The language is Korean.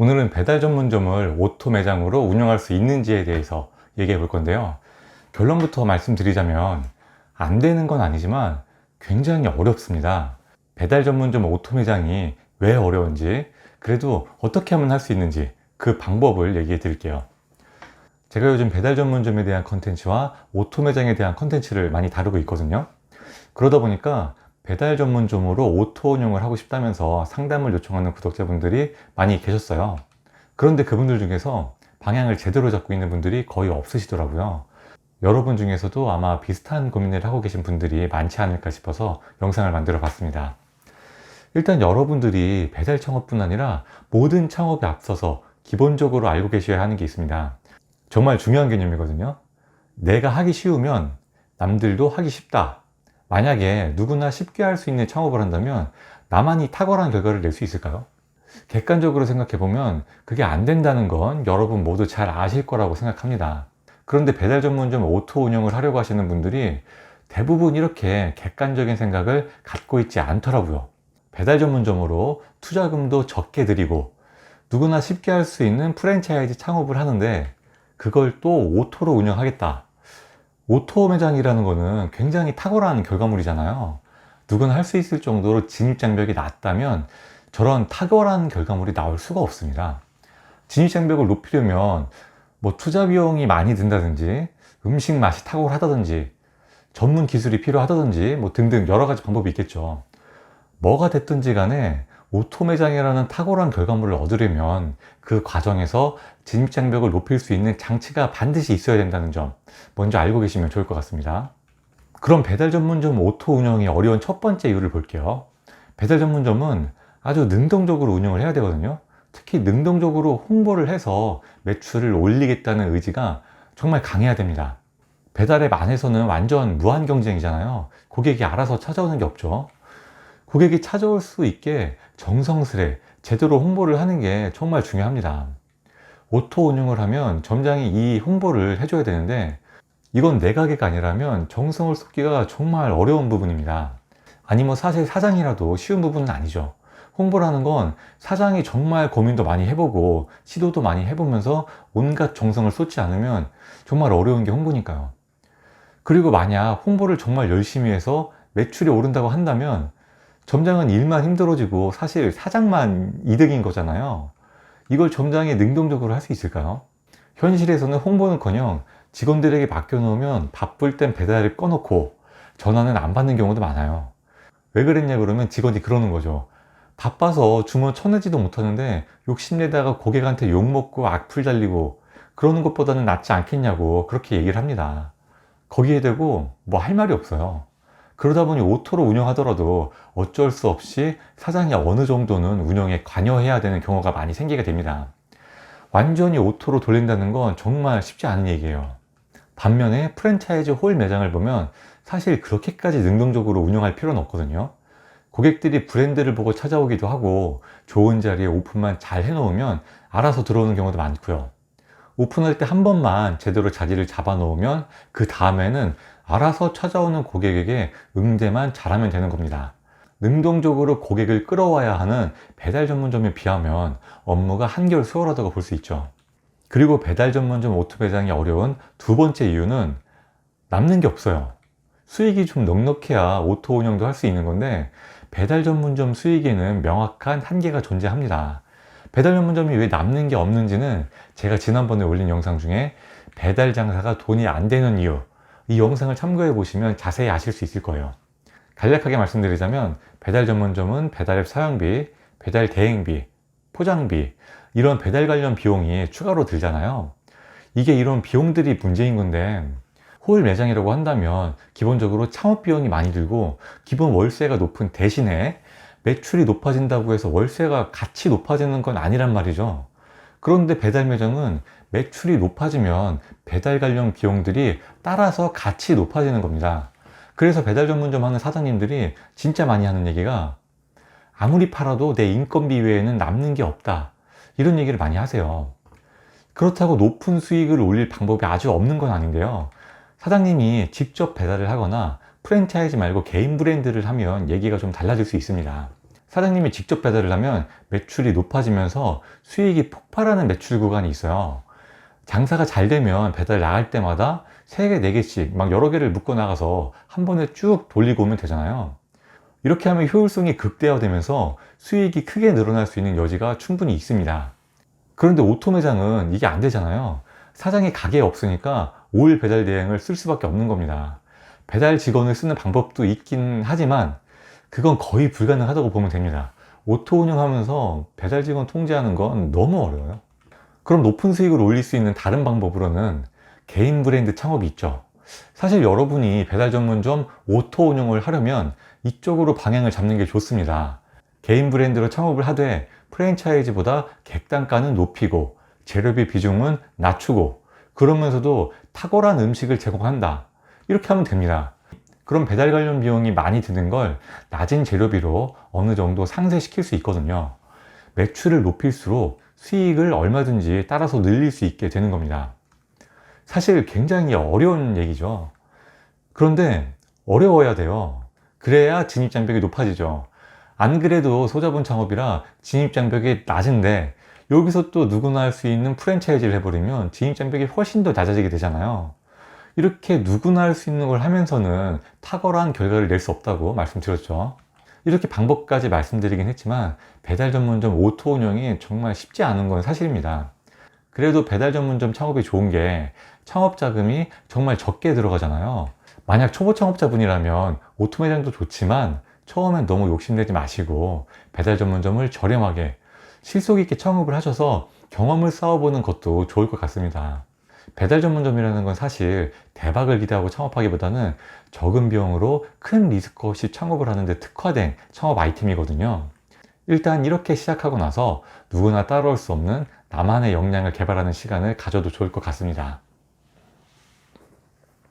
오늘은 배달 전문점을 오토 매장으로 운영할 수 있는지에 대해서 얘기해 볼 건데요. 결론부터 말씀드리자면 안 되는 건 아니지만 굉장히 어렵습니다. 배달 전문점 오토 매장이 왜 어려운지, 그래도 어떻게 하면 할 수 있는지 그 방법을 얘기해 드릴게요. 제가 요즘 배달 전문점에 대한 컨텐츠와 오토 매장에 대한 컨텐츠를 많이 다루고 있거든요. 그러다 보니까 배달 전문점으로 오토 운영을 하고 싶다면서 상담을 요청하는 구독자분들이 많이 계셨어요. 그런데 그분들 중에서 방향을 제대로 잡고 있는 분들이 거의 없으시더라고요. 여러분 중에서도 아마 비슷한 고민을 하고 계신 분들이 많지 않을까 싶어서 영상을 만들어 봤습니다. 일단 여러분들이 배달 창업뿐 아니라 모든 창업에 앞서서 기본적으로 알고 계셔야 하는 게 있습니다. 정말 중요한 개념이거든요. 내가 하기 쉬우면 남들도 하기 쉽다. 만약에 누구나 쉽게 할 수 있는 창업을 한다면 나만이 탁월한 결과를 낼 수 있을까요? 객관적으로 생각해보면 그게 안 된다는 건 여러분 모두 잘 아실 거라고 생각합니다. 그런데 배달 전문점 오토 운영을 하려고 하시는 분들이 대부분 이렇게 객관적인 생각을 갖고 있지 않더라고요. 배달 전문점으로 투자금도 적게 들이고 누구나 쉽게 할 수 있는 프랜차이즈 창업을 하는데 그걸 또 오토로 운영하겠다. 오토 매장이라는 거는 굉장히 탁월한 결과물이잖아요. 누구나 할 수 있을 정도로 진입장벽이 낮다면 저런 탁월한 결과물이 나올 수가 없습니다. 진입장벽을 높이려면 투자 비용이 많이 든다든지 음식 맛이 탁월하다든지 전문 기술이 필요하다든지 등등 여러 가지 방법이 있겠죠. 뭐가 됐든지 간에 오토 매장이라는 탁월한 결과물을 얻으려면 그 과정에서 진입장벽을 높일 수 있는 장치가 반드시 있어야 된다는 점 먼저 알고 계시면 좋을 것 같습니다. 그럼 배달 전문점 오토 운영이 어려운 첫 번째 이유를 볼게요. 배달 전문점은 아주 능동적으로 운영을 해야 되거든요. 특히 능동적으로 홍보를 해서 매출을 올리겠다는 의지가 정말 강해야 됩니다. 배달앱 안에서는 완전 무한 경쟁이잖아요. 고객이 알아서 찾아오는 게 없죠. 고객이 찾아올 수 있게 정성스레 제대로 홍보를 하는 게 정말 중요합니다. 오토 운영을 하면 점장이 이 홍보를 해줘야 되는데 이건 내 가게가 아니라면 정성을 쏟기가 정말 어려운 부분입니다. 아니 사실 사장이라도 쉬운 부분은 아니죠. 홍보라는 건 사장이 정말 고민도 많이 해보고 시도도 많이 해보면서 온갖 정성을 쏟지 않으면 정말 어려운 게 홍보니까요. 그리고 만약 홍보를 정말 열심히 해서 매출이 오른다고 한다면 점장은 일만 힘들어지고 사실 사장만 이득인 거잖아요. 이걸 점장이 능동적으로 할 수 있을까요? 현실에서는 홍보는커녕 직원들에게 맡겨놓으면 바쁠 땐 배달을 꺼놓고 전화는 안 받는 경우도 많아요. 왜 그랬냐 그러면 직원이 그러는 거죠. 바빠서 주문 쳐내지도 못하는데 욕심내다가 고객한테 욕먹고 악플 달리고 그러는 것보다는 낫지 않겠냐고 그렇게 얘기를 합니다. 거기에 대고 할 말이 없어요. 그러다 보니 오토로 운영하더라도 어쩔 수 없이 사장이 어느 정도는 운영에 관여해야 되는 경우가 많이 생기게 됩니다. 완전히 오토로 돌린다는 건 정말 쉽지 않은 얘기예요. 반면에 프랜차이즈 홀 매장을 보면 사실 그렇게까지 능동적으로 운영할 필요는 없거든요. 고객들이 브랜드를 보고 찾아오기도 하고 좋은 자리에 오픈만 잘 해놓으면 알아서 들어오는 경우도 많고요. 오픈할 때 한 번만 제대로 자리를 잡아 놓으면 그 다음에는 알아서 찾아오는 고객에게 응대만 잘하면 되는 겁니다. 능동적으로 고객을 끌어와야 하는 배달 전문점에 비하면 업무가 한결 수월하다고 볼 수 있죠. 그리고 배달 전문점 오토 매장이 어려운 두 번째 이유는 남는 게 없어요. 수익이 좀 넉넉해야 오토 운영도 할 수 있는 건데 배달 전문점 수익에는 명확한 한계가 존재합니다. 배달 전문점이 왜 남는 게 없는지는 제가 지난번에 올린 영상 중에 배달 장사가 돈이 안 되는 이유, 이 영상을 참고해 보시면 자세히 아실 수 있을 거예요. 간략하게 말씀드리자면 배달 전문점은 배달앱 사용비, 배달 대행비, 포장비 이런 배달 관련 비용이 추가로 들잖아요. 이게 이런 비용들이 문제인 건데 홀 매장이라고 한다면 기본적으로 창업 비용이 많이 들고 기본 월세가 높은 대신에 매출이 높아진다고 해서 월세가 같이 높아지는 건 아니란 말이죠. 그런데 배달 매장은 매출이 높아지면 배달 관련 비용들이 따라서 같이 높아지는 겁니다. 그래서 배달 전문점 하는 사장님들이 진짜 많이 하는 얘기가 아무리 팔아도 내 인건비 외에는 남는 게 없다. 이런 얘기를 많이 하세요. 그렇다고 높은 수익을 올릴 방법이 아주 없는 건 아닌데요. 사장님이 직접 배달을 하거나 프랜차이즈 말고 개인 브랜드를 하면 얘기가 좀 달라질 수 있습니다. 사장님이 직접 배달을 하면 매출이 높아지면서 수익이 폭발하는 매출 구간이 있어요. 장사가 잘 되면 배달 나갈 때마다 3개, 4개씩 막 여러 개를 묶어 나가서 한 번에 쭉 돌리고 오면 되잖아요. 이렇게 하면 효율성이 극대화되면서 수익이 크게 늘어날 수 있는 여지가 충분히 있습니다. 그런데 오토 매장은 이게 안 되잖아요. 사장이 가게에 없으니까 올 배달 대행을 쓸 수밖에 없는 겁니다. 배달 직원을 쓰는 방법도 있긴 하지만 그건 거의 불가능하다고 보면 됩니다. 오토 운영하면서 배달 직원 통제하는 건 너무 어려워요. 그럼 높은 수익을 올릴 수 있는 다른 방법으로는 개인 브랜드 창업이 있죠. 사실 여러분이 배달 전문점 오토 운영을 하려면 이쪽으로 방향을 잡는 게 좋습니다. 개인 브랜드로 창업을 하되 프랜차이즈보다 객단가는 높이고 재료비 비중은 낮추고 그러면서도 탁월한 음식을 제공한다. 이렇게 하면 됩니다. 그럼 배달 관련 비용이 많이 드는 걸 낮은 재료비로 어느 정도 상쇄시킬 수 있거든요. 매출을 높일수록 수익을 얼마든지 따라서 늘릴 수 있게 되는 겁니다. 사실 굉장히 어려운 얘기죠. 그런데 어려워야 돼요. 그래야 진입장벽이 높아지죠. 안 그래도 소자본 창업이라 진입장벽이 낮은데 여기서 또 누구나 할 수 있는 프랜차이즈를 해버리면 진입장벽이 훨씬 더 낮아지게 되잖아요. 이렇게 누구나 할 수 있는 걸 하면서는 탁월한 결과를 낼 수 없다고 말씀드렸죠. 이렇게 방법까지 말씀드리긴 했지만 배달 전문점 오토 운영이 정말 쉽지 않은 건 사실입니다. 그래도 배달 전문점 창업이 좋은 게 창업 자금이 정말 적게 들어가잖아요. 만약 초보 창업자분이라면 오토 매장도 좋지만 처음엔 너무 욕심내지 마시고 배달 전문점을 저렴하게 실속 있게 창업을 하셔서 경험을 쌓아보는 것도 좋을 것 같습니다. 배달 전문점이라는 건 사실 대박을 기대하고 창업하기보다는 적은 비용으로 큰 리스크 없이 창업을 하는데 특화된 창업 아이템이거든요. 일단 이렇게 시작하고 나서 누구나 따라올 수 없는 나만의 역량을 개발하는 시간을 가져도 좋을 것 같습니다.